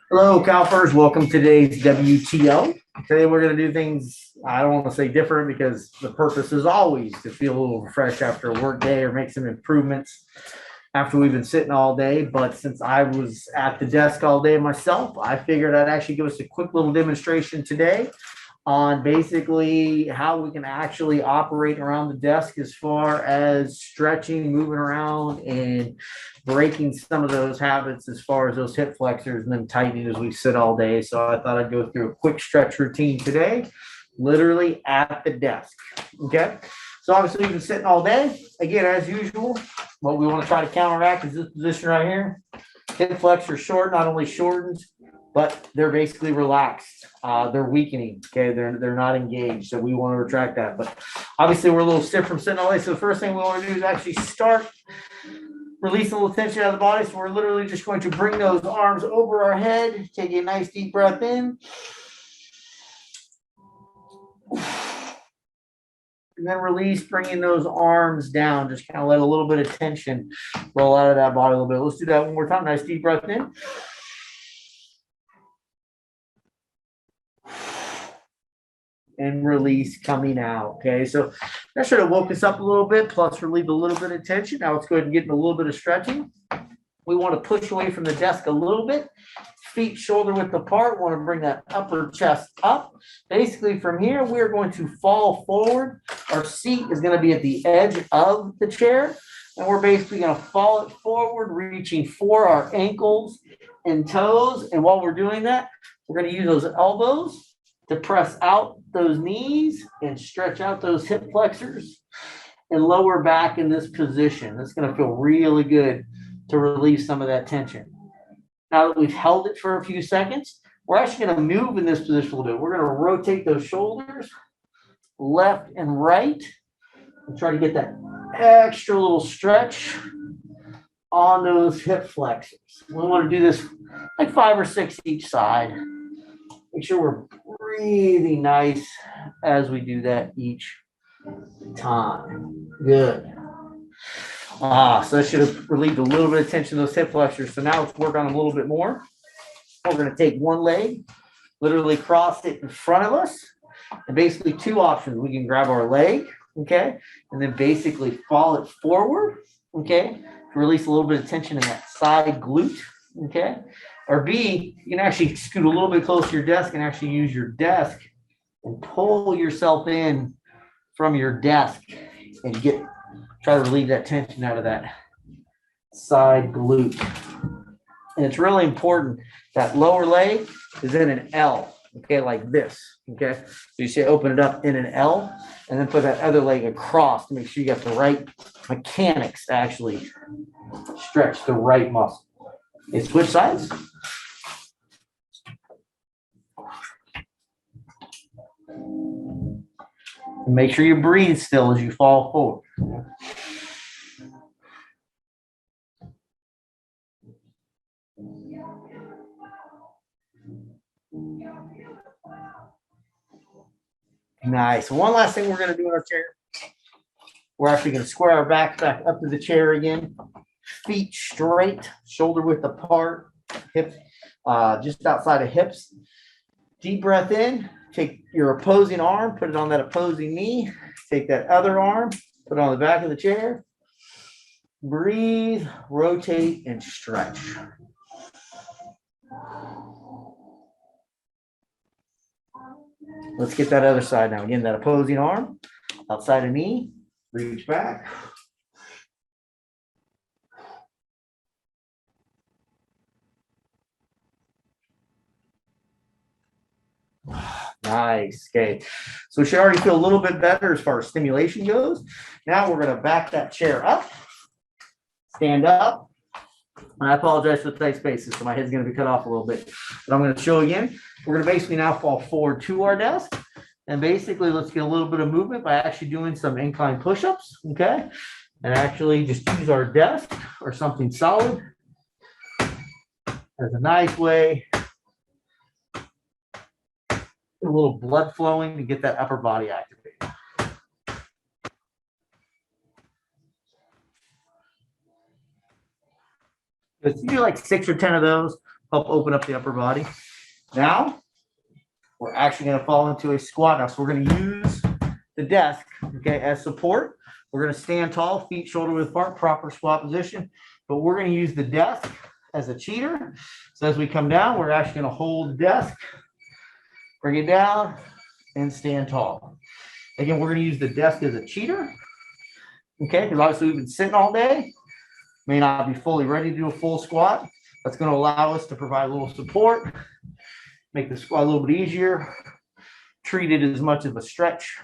Hello, Calpers. Welcome to today's WTO. Today we're going to do things, I don't want to say different because the purpose is always to feel a little refreshed after a work day or make some improvements after we've been sitting all day. But since I was at the desk all day myself, I figured I'd actually give us a quick little demonstration today on basically how we can actually operate around the desk as far as stretching, moving around, and breaking some of those habits as far as those hip flexors and then tightening as we sit all day. So I thought I'd go through a quick stretch routine today, literally at the desk. Okay. So obviously we've been sitting all day. Again, as usual, what we want to try to counteract is this position right here. Hip flexor short, not only shortens, but they're basically relaxed. They're weakening. Okay, they're not engaged. So we want to retract that. But obviously we're a little stiff from sitting all day. So the first thing we want to do is actually start releasing a little tension out of the body. So we're literally just going to bring those arms over our head. Take a nice deep breath in. And then release, bringing those arms down. Just kind of let a little bit of tension roll out of that body a little bit. Let's do that one more time. Nice deep breath in. And release coming out. Okay, so that should have woke us up a little bit, plus relieved a little bit of tension. Now let's go ahead and get in a little bit of stretching. We want to push away from the desk a little bit. Feet shoulder width apart. We want to bring that upper chest up. Basically from here, we're going to fall forward. Our seat is going to be at the edge of the chair. And we're basically going to fall it forward, reaching for our ankles and toes. And while we're doing that, we're going to use those elbows to press out those knees and stretch out those hip flexors and lower back in this position. It's going to feel really good to relieve some of that tension. Now that we've held it for a few seconds, we're actually going to move in this position a little bit. We're going to rotate those shoulders left and right and try to get that extra little stretch on those hip flexors. We want to do this like 5 or 6 each side. Make sure we're breathing nice as we do that each time. Good. So that should have relieved a little bit of tension in those hip flexors. So now let's work on them a little bit more. We're going to take one leg, literally cross it in front of us. And basically 2 options. We can grab our leg, okay, and then basically fall it forward, okay, to release a little bit of tension in that side glute, okay. Or B, you can actually scoot a little bit closer to your desk and actually use your desk and pull yourself in from your desk and try to relieve that tension out of that side glute. And it's really important that lower leg is in an L, okay, like this, okay? So you say open it up in an L and then put that other leg across to make sure you got the right mechanics to actually stretch the right muscle. Okay, switch sides. And make sure you breathe still as you fall forward. Nice. One last thing we're going to do in our chair. We're actually going to square our back up to the chair again. Feet straight, shoulder width apart, hips just outside of hips. Deep breath in. Take your opposing arm, put it on that opposing knee. Take that other arm, put it on the back of the chair. Breathe, rotate, and stretch. Let's get that other side now. Again, that opposing arm, outside of knee, reach back. Nice. Okay. So we should already feel a little bit better as far as stimulation goes. Now we're going to back that chair up, stand up. And I apologize for the tight spaces, so my head's going to be cut off a little bit. But I'm going to show again. We're going to basically now fall forward to our desk. And basically, let's get a little bit of movement by actually doing some incline push-ups, okay? And actually just use our desk or something solid as a nice way. A little blood flowing to get that upper body activated. Let's do like 6 or 10 of those. help open up the upper body. Now, we're actually going to fall into a squat now. So we're going to use the desk, okay, as support. We're going to stand tall, feet shoulder width apart, proper squat position. But we're going to use the desk as a cheater. So as we come down, we're actually going to hold the desk, bring it down, and stand tall. Again, we're going to use the desk as a cheater, okay, because obviously we've been sitting all day. May not be fully ready to do a full squat. That's going to allow us to provide a little support, make the squat a little bit easier, treat it as much of a stretch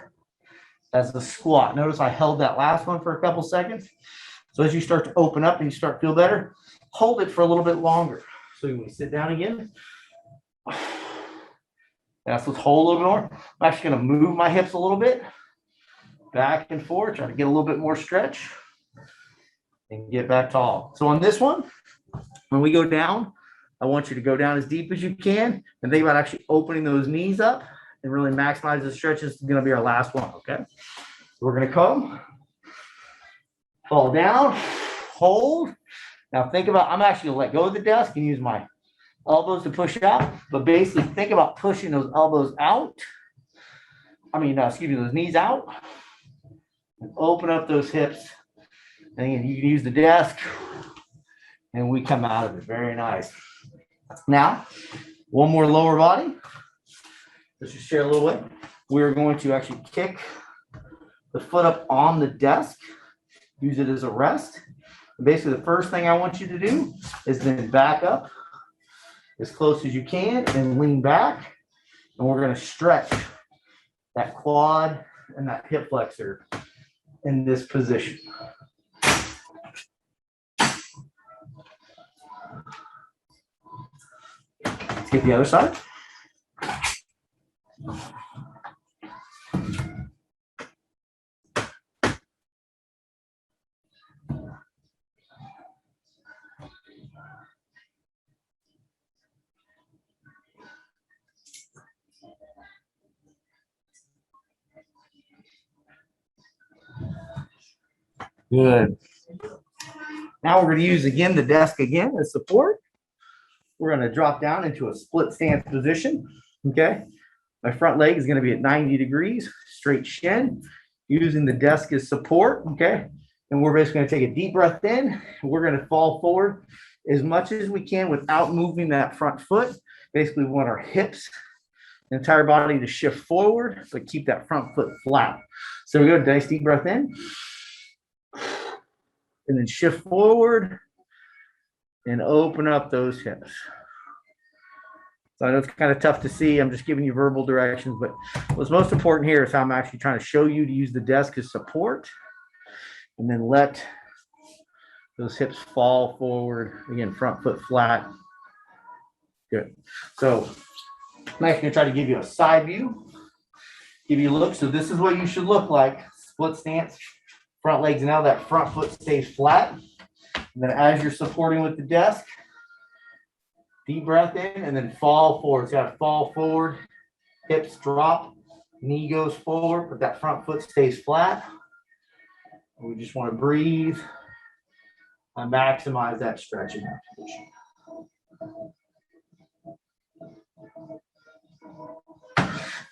as a squat. Notice I held that last one for a couple seconds. So as you start to open up and you start to feel better, hold it for a little bit longer. So you sit down again. That's let's hold a little bit more. I'm actually going to move my hips a little bit, back and forth, try to get a little bit more stretch and get back tall. So on this one, when we go down, I want you to go down as deep as you can and think about actually opening those knees up and really maximize the stretch. This is going to be our last one, okay? So we're going to come, fall down, hold. Now think about, I'm actually going to let go of the desk and use my elbows to push out, but basically think about pushing those elbows out. Those knees out and open up those hips. And again, you can use the desk and we come out of it. Very nice. Now, one more lower body. Let's just share a little bit. We're going to actually kick the foot up on the desk, use it as a rest. And basically, the first thing I want you to do is then back up as close as you can and lean back. And we're going to stretch that quad and that hip flexor in this position. Let's get the other side. Good. Now we're going to use again the desk again as support. We're going to drop down into a split stance position. Okay. My front leg is going to be at 90 degrees, straight shin, using the desk as support. Okay. And we're basically going to take a deep breath in. We're going to fall forward as much as we can without moving that front foot. Basically, we want our hips, the entire body to shift forward, but keep that front foot flat. So we go, nice deep breath in. And then shift forward and open up those hips. So I know it's kind of tough to see. I'm just giving you verbal directions, but what's most important here is how I'm actually trying to show you to use the desk as support and then let those hips fall forward. Again, front foot flat. Good. So I'm actually going to try to give you a side view, give you a look. So this is what you should look like. Split stance. Front legs, now that front foot stays flat. And then as you're supporting with the desk, deep breath in and then fall forward. So you got to fall forward, hips drop, knee goes forward, but that front foot stays flat. And we just want to breathe and maximize that stretch in that position.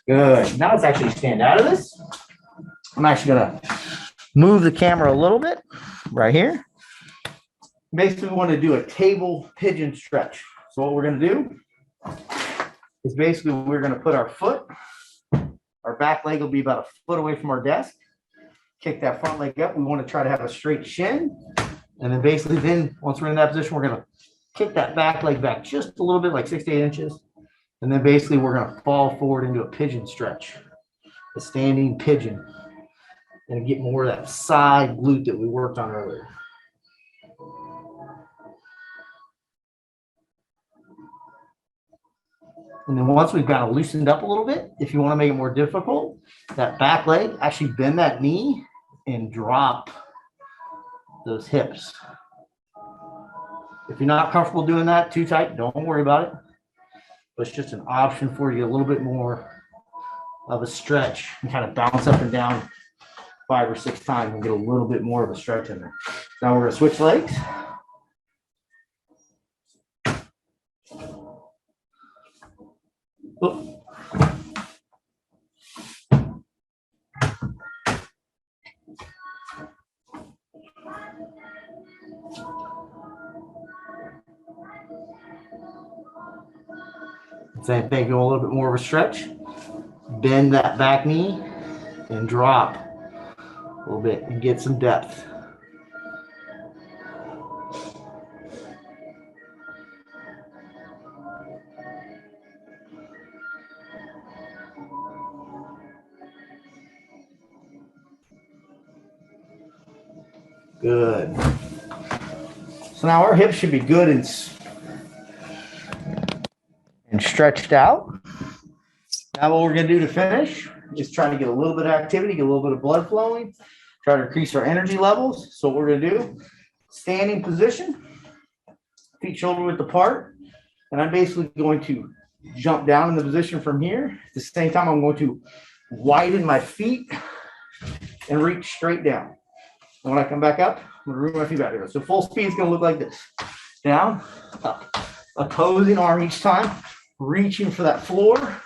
Good. Now let's actually stand out of this. I'm actually going to move the camera a little bit right here. Basically, we want to do a table pigeon stretch. So what we're going to do is basically we're going to put our foot, our back leg will be about a foot away from our desk. Kick that front leg up. We want to try to have a straight shin. And then basically once we're in that position, we're going to kick that back leg back just a little bit, like 6 to 8 inches. And then basically we're going to fall forward into a pigeon stretch, a standing pigeon. And get more of that side glute that we worked on earlier. And then once we've got it loosened up a little bit, if you want to make it more difficult, that back leg, actually bend that knee and drop those hips. If you're not comfortable doing that too tight, don't worry about it. But it's just an option for you, a little bit more of a stretch and kind of bounce up and down 5 or 6 times and get a little bit more of a stretch in there. Now we're going to switch legs. Oh. Same thing, go a little bit more of a stretch. Bend that back knee and drop a little bit and get some depth. Good. So now our hips should be good and stretched out. Now what we're going to do to finish is try to get a little bit of activity, get a little bit of blood flowing, try to increase our energy levels. So what we're going to do, standing position, feet shoulder width apart, and I'm basically going to jump down in the position from here. At the same time, I'm going to widen my feet and reach straight down. And when I come back up, I'm going to root my feet back here. So full speed is going to look like this. Down, up, opposing arm each time, reaching for that floor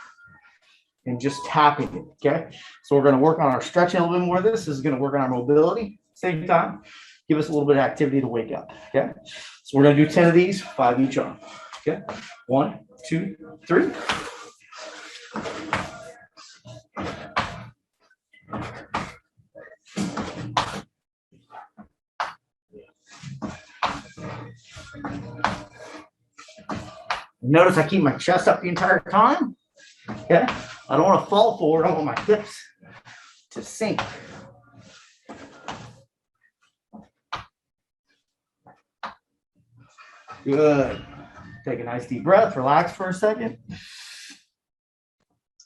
and just tapping it, okay? So we're going to work on our stretching a little bit more of this. This is going to work on our mobility. Same time, give us a little bit of activity to wake up, okay? So we're going to do 10 of these, 5 each arm, okay? 1, 2, 3. Notice I keep my chest up the entire time. Okay, I don't want to fall forward. I want my hips to sink. Good. Take a nice deep breath. Relax for a second.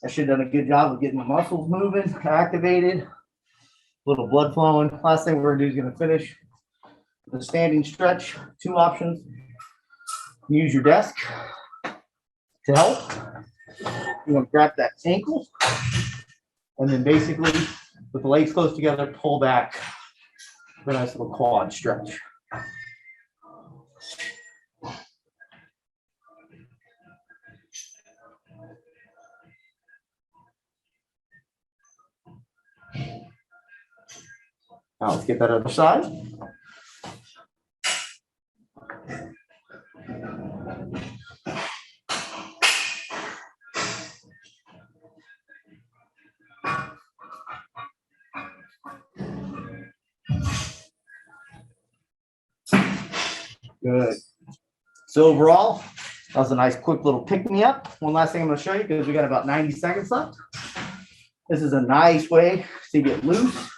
I should have done a good job of getting the muscles moving, activated, a little blood flowing. Last thing we're going to do is going to finish with a standing stretch. 2 options. Use your desk to help. You want to grab that ankle and then basically with the legs close together, pull back for a nice little quad stretch. Now let's get that other side. Good. So overall, that was a nice quick little pick-me-up. One last thing I'm going to show you because we got about 90 seconds left. This is a nice way to get loose,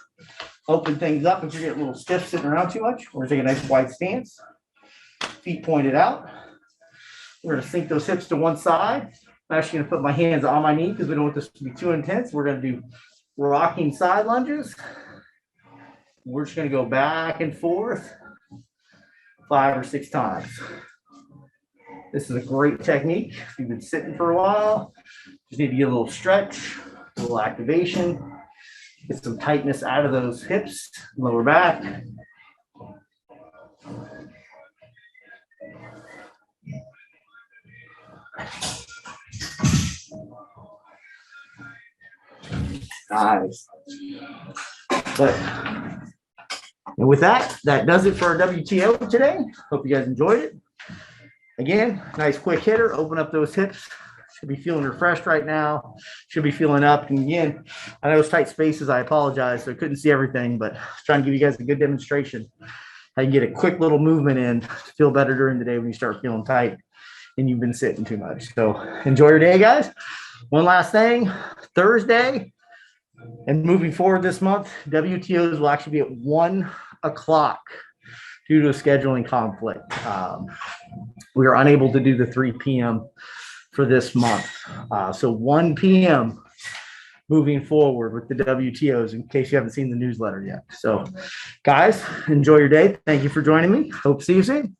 open things up if you're getting a little stiff sitting around too much. We're going to take a nice wide stance, feet pointed out. We're going to sink those hips to one side. I'm actually going to put my hands on my knee because we don't want this to be too intense. We're going to do rocking side lunges. We're just going to go back and forth 5 or 6 times. This is a great technique. If you've been sitting for a while, just need to get a little stretch, a little activation, get some tightness out of those hips, lower back. Nice. And with that, that does it for our WTO today. Hope you guys enjoyed it. Again, nice quick hitter. Open up those hips. Should be feeling refreshed right now. Should be feeling up. And again, I know it's tight spaces. I apologize. So I couldn't see everything, but trying to give you guys a good demonstration. How you get a quick little movement in to feel better during the day when you start feeling tight and you've been sitting too much. So enjoy your day, guys. One last thing, Thursday and moving forward this month, WTOs will actually be at 1 o'clock due to a scheduling conflict. We are unable to do the 3 p.m. for this month. So 1 p.m. moving forward with the WTOs in case you haven't seen the newsletter yet. So guys, enjoy your day. Thank you for joining me. Hope to see you soon.